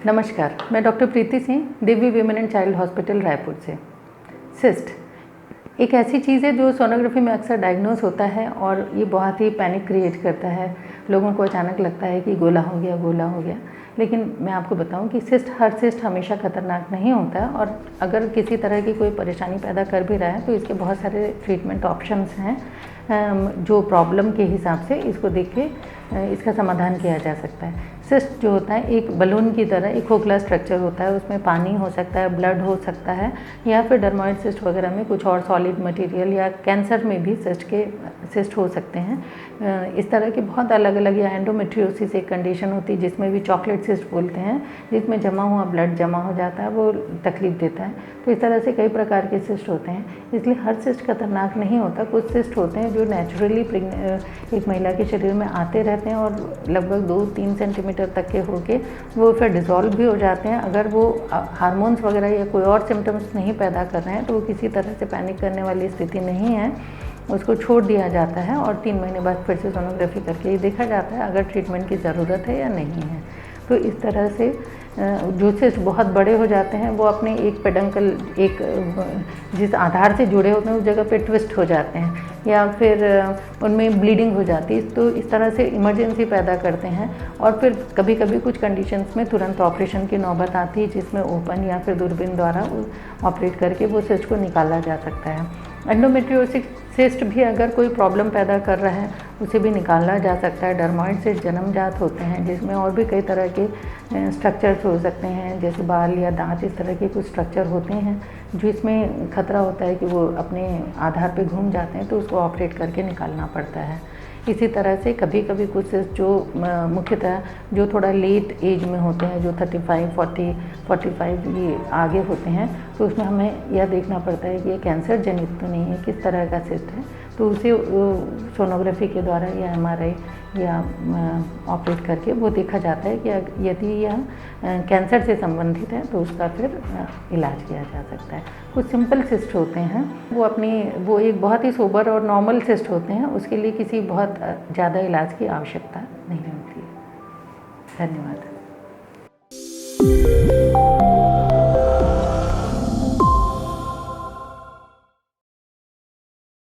नमस्कार, मैं doctor Preeti Singh, Divya women and child hospital Raipur से। सिस्ट एक ऐसी चीज़ है जो सोनोग्राफी में अक्सर डायग्नोस होता है और ये बहुत ही पैनिक क्रिएट करता है। लोगों को अचानक लगता है कि गोला हो गया। लेकिन मैं आपको बताऊं कि हर सिस्ट हमेशा खतरनाक नहीं होता है और अगर किसी तरह की कोई परेशानी पैदा कर भी रहा है तो इसके बहुत सारे ट्रीटमेंट ऑप्शंस हैं जो प्रॉब्लम के हिसाब से इसको देख के इसका समाधान किया जा सकता है। सिस्ट जो होता है एक बलून की तरह एक खोखला स्ट्रक्चर होता है, उसमें पानी हो सकता है, ब्लड हो सकता है या फिर डर्मोइड सिस्ट वगैरह में कुछ और सॉलिड मटेरियल या कैंसर में भी सिस्ट हो सकते हैं। इस तरह के बहुत अलग अलग या एंडोमेट्रियोसिस एक कंडीशन होती है जिसमें भी चॉकलेट सिस्ट बोलते हैं, जिसमें जमा हुआ ब्लड जमा हो जाता है, वो तकलीफ देता है। तो इस तरह से कई प्रकार के सिस्ट होते हैं, इसलिए हर सिस्ट खतरनाक नहीं होता। कुछ सिस्ट होते हैं जो नेचुरली एक महिला के शरीर में आते रहते हैं और लगभग 2-3 सेंटीमीटर तक के होके वो फिर डिज़ोल्व भी हो जाते हैं। अगर वो हार्मोन्स वगैरह या कोई और सिम्टम्स नहीं पैदा कर रहे हैं तो वो किसी तरह से पैनिक करने वाली स्थिति नहीं है, उसको छोड़ दिया जाता है और 3 महीने बाद फिर से सोनोग्राफी करके ये देखा जाता है अगर ट्रीटमेंट की ज़रूरत है या नहीं है। तो इस तरह से जो सिस्ट बहुत बड़े हो जाते हैं वो अपने एक पेडंकल जिस आधार से जुड़े होते हैं उस जगह पे ट्विस्ट हो जाते हैं या फिर उनमें ब्लीडिंग हो जाती है, तो इस तरह से इमरजेंसी पैदा करते हैं और फिर कभी कभी कुछ कंडीशंस में तुरंत ऑपरेशन की नौबत आती है जिसमें ओपन या फिर दूरबीन द्वारा ऑपरेट करके वो सिस्ट को निकाला जा सकता है। एंडोमेट्रियोसिस सिस्ट भी अगर कोई प्रॉब्लम पैदा कर रहा है उसे भी निकाला जा सकता है। डर्मोइड सिस्ट जन्मजात होते हैं जिसमें और भी कई तरह के स्ट्रक्चर्स हो सकते हैं, जैसे बाल या दांत, इस तरह के कुछ स्ट्रक्चर होते हैं जिसमें खतरा होता है कि वो अपने आधार पे घूम जाते हैं, तो उसको ऑपरेट करके निकालना पड़ता है। इसी तरह से कभी कभी कुछ जो मुख्यतः जो थोड़ा लेट एज में होते हैं, जो 35, 40, 45 ये आगे होते हैं, तो उसमें हमें यह देखना पड़ता है कि ये कैंसर जनित तो नहीं है, किस तरह का सिस्ट है, तो उसे सोनोग्राफी के द्वारा या MRI या ऑपरेट करके वो देखा जाता है कि यदि यह कैंसर से संबंधित है तो उसका फिर इलाज किया जा सकता है। कुछ सिंपल सिस्ट होते हैं वो एक बहुत ही सोबर और नॉर्मल सिस्ट होते हैं, उसके लिए किसी बहुत ज़्यादा इलाज की आवश्यकता नहीं होती है। धन्यवाद।